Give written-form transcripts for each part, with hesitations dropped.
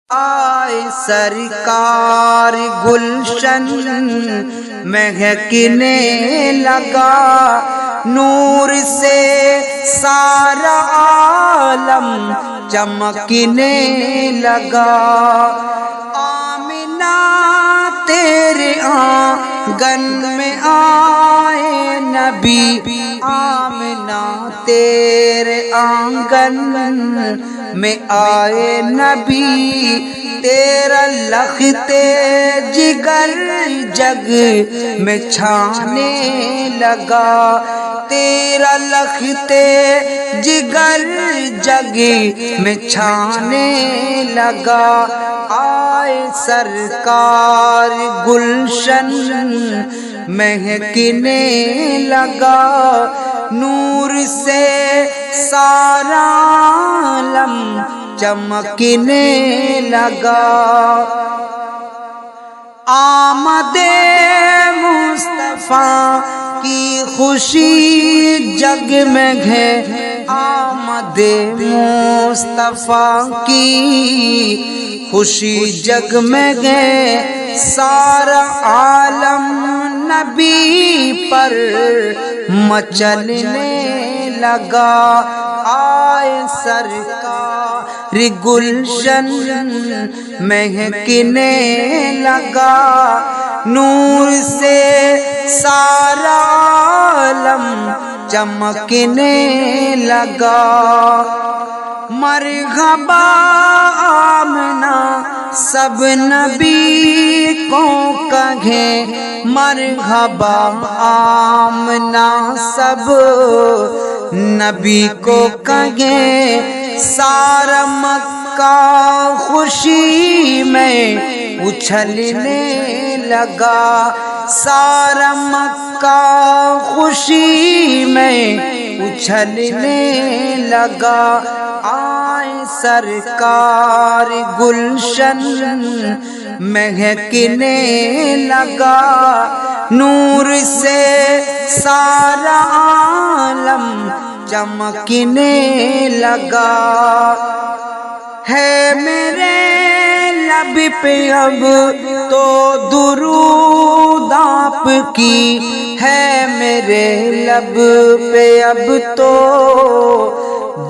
آئے سرکار گلشن مہکنے لگا، نور سے سارا عالم چمکنے لگا۔ آمنہ تیرے آنگن میں آئے نبی، آمنہ تیرے آنگن میں آئے نبی، تیرا لخت جگر جگ میں چھانے لگا، تیرا لخت جگر جگ میں چھانے لگا۔ آئے سرکار گلشن مہکنے لگا، نور سے سارا عالم چمکنے لگا۔ آمد مصطفیٰ کی خوشی جگ میں ہے، آمد مصطفیٰ کی خوشی جگ میں ہے، سارا عالم نبی پر مچلنے لگا۔ آئے سرکار گلشن مہکنے لگا، نور سے سارا عالم چمکنے لگا۔ مرحبا آمنہ سب نبی کو کہیں، مرحبا آمنہ سب نبی کو کہیں، سارا مکہ خوشی میں اچھلنے لگا، سارا مکہ خوشی میں اچھلنے لگا۔ آئے سرکار گلشن مہکنے لگا، نور سے سارا عالم چمکنے لگا۔ ہے میرے لب پہ اب تو درود آپ کی، ہے میرے لب پہ اب تو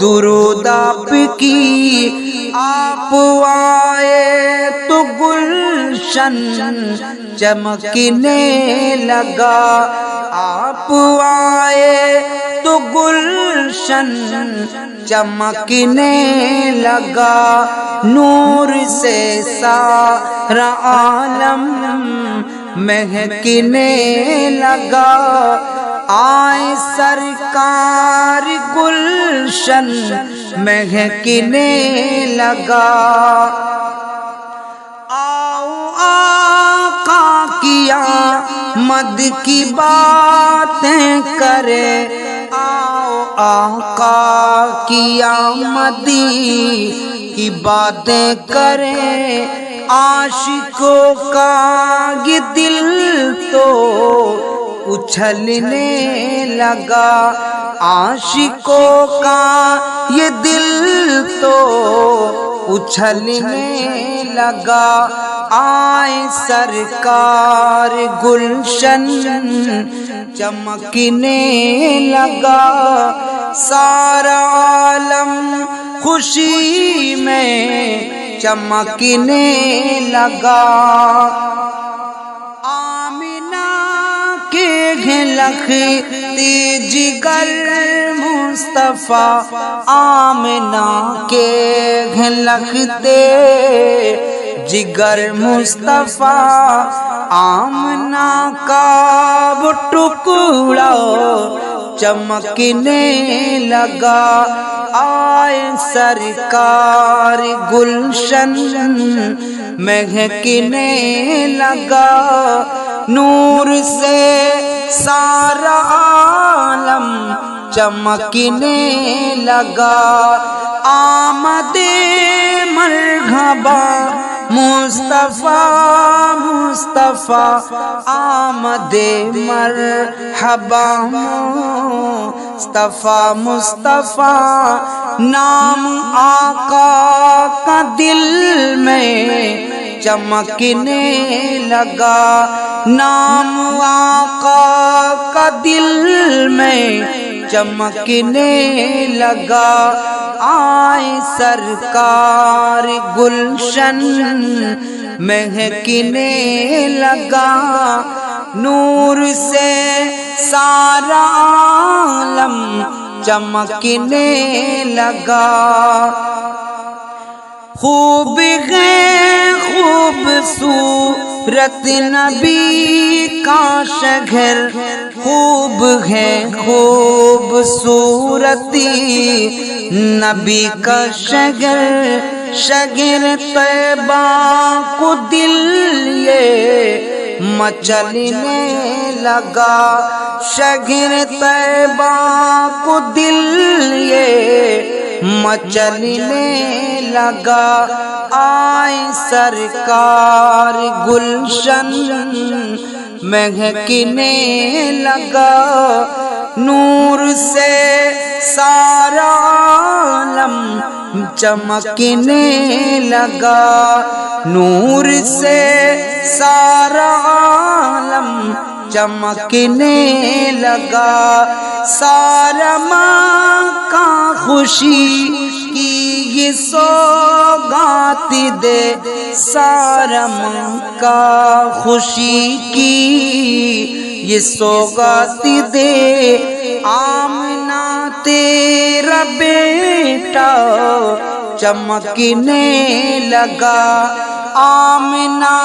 درود آپ کی، آپ آئے تو گلشن چمکنے لگا، آپ آئے تو گلشن چمکنے لگا، نور سے سارا عالم مہکنے لگا۔ آئے سرکار گلشن مہکنے لگا۔ آؤ آقا کی آمد کی باتیں کریں، آؤ آقا کی آمد کی باتیں کریں، عاشقوں کا یہ دل تو اچھلنے لگا، عاشقوں کا یہ دل تو اچھلنے لگا۔ آئے سرکار گلشن چمکنے لگا، سارا عالم خوشی میں چمکنے لگا۔ آمنہ کے گھر لختی جگر مصطفیٰ، آمنہ کے گھر لختے جگر مصطفیٰ، آمنہ کا وہ ٹکڑا چمکنے لگا۔ آئے سرکار گلشن مہکنے لگا، نور سے سارا عالم چمکنے لگا۔ آمد مرحبا مصطفیٰ مصطفیٰ آمد مرحبا مصطفیٰ مصطفیٰ نام آقا کا دل میں چمکنے لگا نام آقا کا دل میں چمکنے لگا آئے سرکار گلشن مہکنے لگا نور سے سارا عالم چمکنے لگا خوب ہے خوبصورت نبی کا شگھر خوب ہے خوبصورتی نبی کا شگھر شگھر طیبہ کو دل یہ مچلنے لگا شگھر طیبہ کو دل یہ مچلنے لگا آئے سرکار گلشن مہکنے لگا نور سے سارا عالم چمکنے لگا نور سے سارا عالم چمکنے لگا سارا ماں کا خوشی کی یہ سوغات دے سارا ماں کا خوشی کی یہ سوغات دے آمنہ تیرا بیٹا چمکنے لگا آمنہ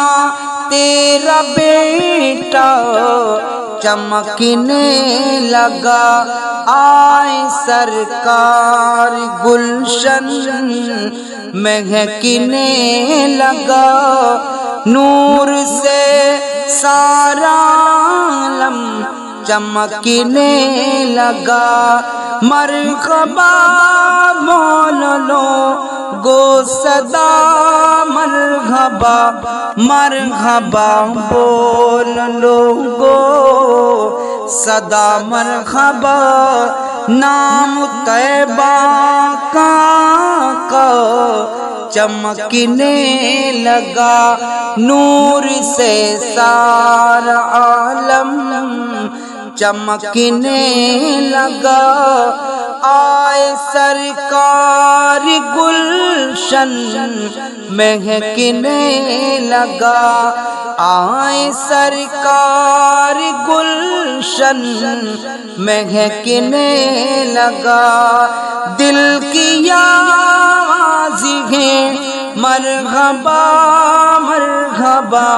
تیرا بیٹا چمکنے لگا آئے سرکار گلشن مہکنے لگا نور سے سارا عالم چمکنے لگا مرحبا بول لو گو صدا مرحبا مرحبا بول لو گو صدا مرحبا نام طیبہ کا چمکنے لگا نور سے سارا عالم چمکنے لگا آئے سرکار گلشن مہکنے لگا آئے سرکار گلشن مہکنے لگا دل کی آواز ہے مرحبا مرحبا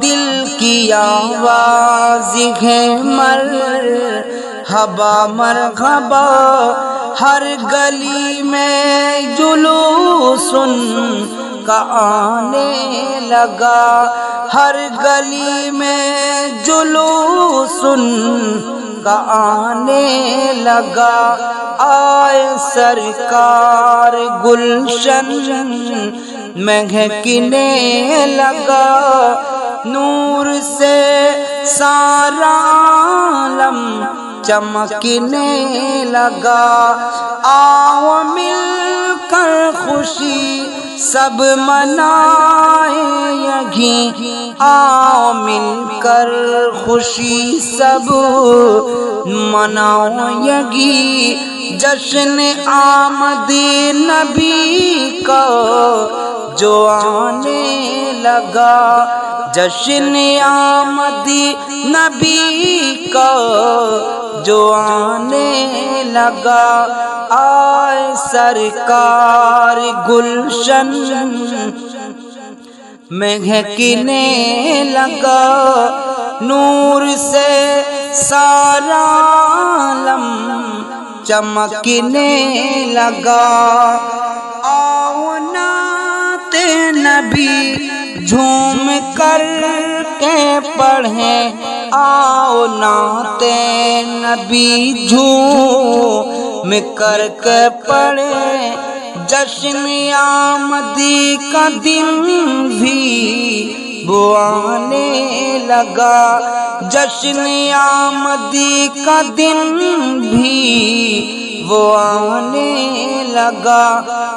دل کی آواز ہے مرحبا مرحبا ہر گلی میں جلوس کا آنے لگا ہر گلی میں جلوس کا آنے لگا آئے سرکار گلشن مہکنے لگا نور سے سارا عالم چمکنے لگا آؤ مل کر خوشی سب منائے یہیں آؤ مل کر خوشی سب مناؤ یہیں جشن آمد نبی کا جو آنے لگا جشن آمد نبی کا جو آنے لگا آئے سرکار گلشن مہکنے لگا نور سے سارا عالم چمکنے لگا آؤ نعت نبی جھوم کر کے پڑھیں آؤ نعت نبی جھوم کر کے پڑھیں جشن آمدی کا دن بھی وہ آنے لگا، جشن آمدی کا دن بھی وہ آنے لگا،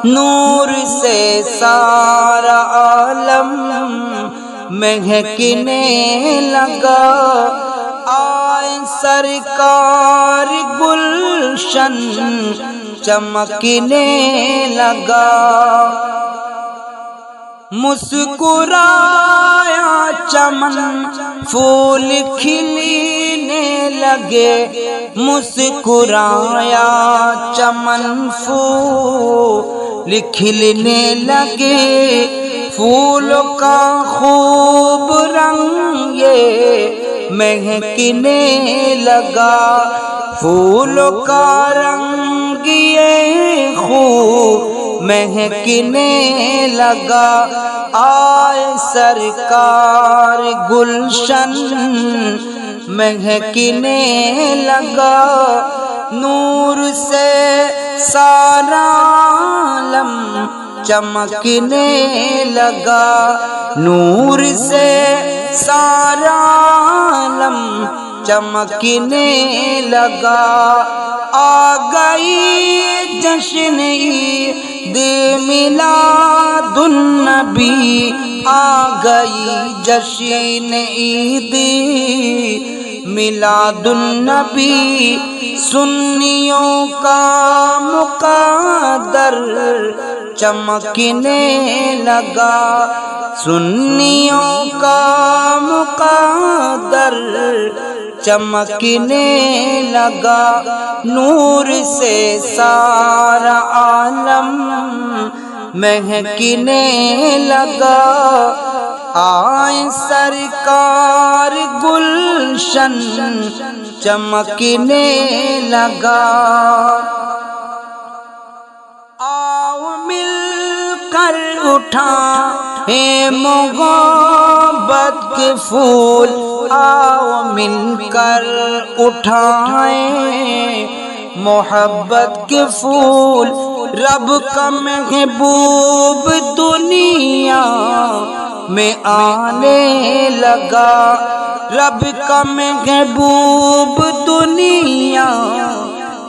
نور سے سارا عالم مہکنے لگا، آئے سرکار گلشن چمکنے لگا، مسکرایا چمن پھول کھلنے لگے، مسکرایا چمن پھول کھلنے لگے، پھولوں کا خوب رنگ یہ مہکنے لگا، پھولوں کا رنگ یہ خوب مہکنے لگا، آئے سرکار گلشن مہکنے لگا، نور سے سارا عالم چمکنے لگا، نور سے سارا عالم چمکنے لگا، آ گئی جشن عید میلاد النبی، آ گئی جشن عید میلاد النبی، سنیوں کا مقدر چمکنے لگا، سنیوں کا مقدر چمکنے لگا، نور سے سارا عالم مہکنے لگا، آئے سرکار گلشن چمکنے لگا، آؤ مل کر اٹھائیں محبت کے پھول، آؤ مل کر اٹھائیں محبت کے پھول، رب کا محبوب دنیا میں آنے لگا، رب کا محبوب دنیا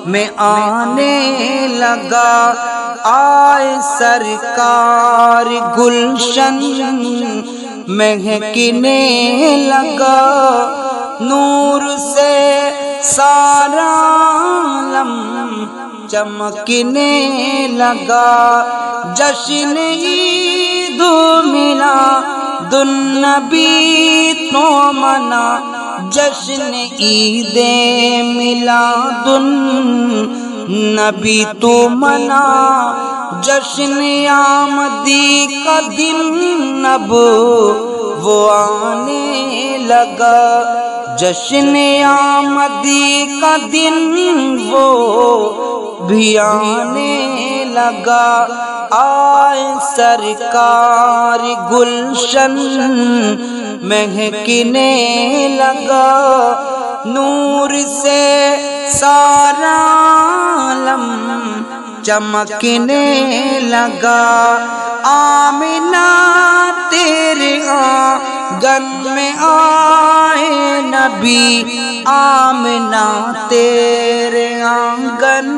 میں آنے لگا، آئے سرکار گلشن مہکنے لگا، نور سے سارا عالم چمکنے لگا، جشن عید میلاد النبی تو منا، جشن عید میلاد النبی تو منا، جشن آمدی کا دن اب وہ آنے لگا، جشن آمدی کا دن وہ بھی آنے لگا، آئے سرکار گلشن مہکنے لگا، نور سے سارا عالم چمکنے لگا، آمنہ تیرے آنگن میں آئے نبی، آمنہ تیرے آنگن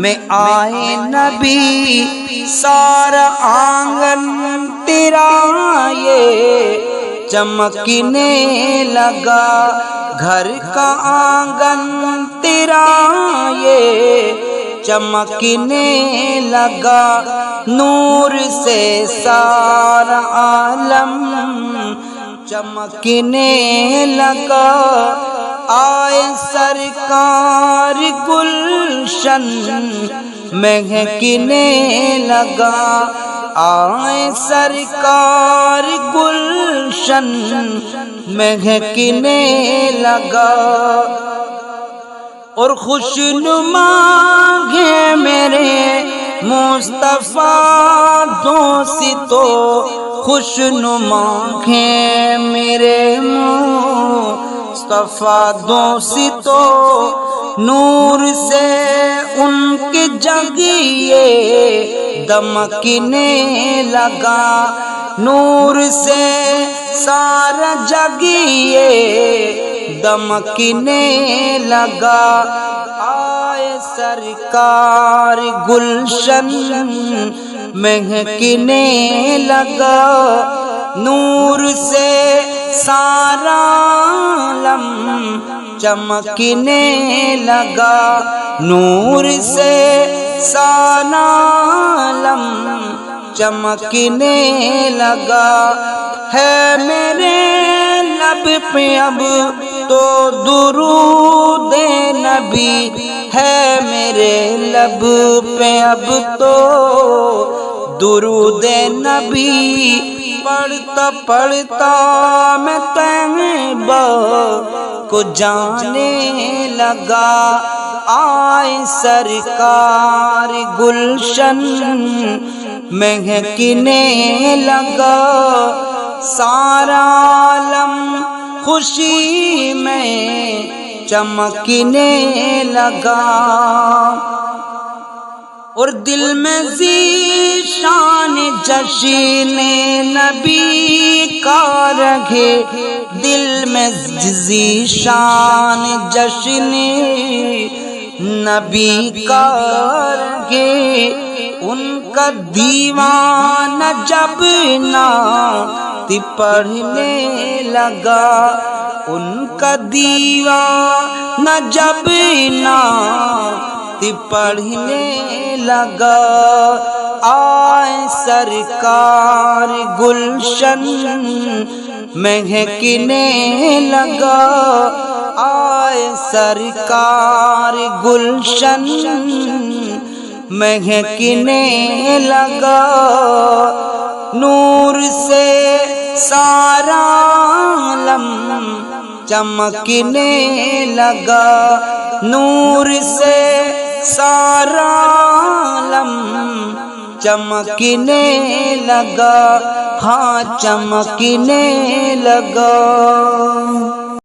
میں آئے نبی، سارا آنگن تیرا یہ چمکنے لگا، گھر کا آنگن تیرا یہ چمکنے لگا، نور سے سارا عالم چمکنے لگا، آئے سرکار گلشن مہکنے لگا، آئے سرکار گلشن مہکنے لگا، اور خوشنما ہے میرے مصطفیٰ دوستو، خوشنما ہے میرے مصطفیٰ دوستو، نور سے ان کے جگ یہ دمکنے لگا، نور سے سارا جگ یہ دمکنے لگا۔ آئے سرکار گلشن مہکنے لگا، نور سے سارا عالم چمکنے لگا، نور سے سارا عالم چمکنے لگا۔ ہے میرے لب پہ اب تو درود نبی، ہے میرے لب پہ اب تو درود نبی، پڑھتا پڑھتا میں طیبہ کو جانے لگا۔ آئے سرکار گلشن مہکنے لگا، سارا عالم خوشی میں چمکنے لگا، اور دل میں ذیشان جشن نبی کا رہے، دل میں ذیشان جشن نبی کا رہے۔ ان کا دیوانہ جب نعت پڑھنے لگا، ان کا دیوانہ جب نعت پڑھنے لگا، آئے سرکار گلشن مہکنے لگا، آئے سرکار گلشن مہکنے لگا، نور سے سارا عالم چمکنے لگا، نور سے سارا عالم چمکنے لگا، ہاں چمکنے لگا۔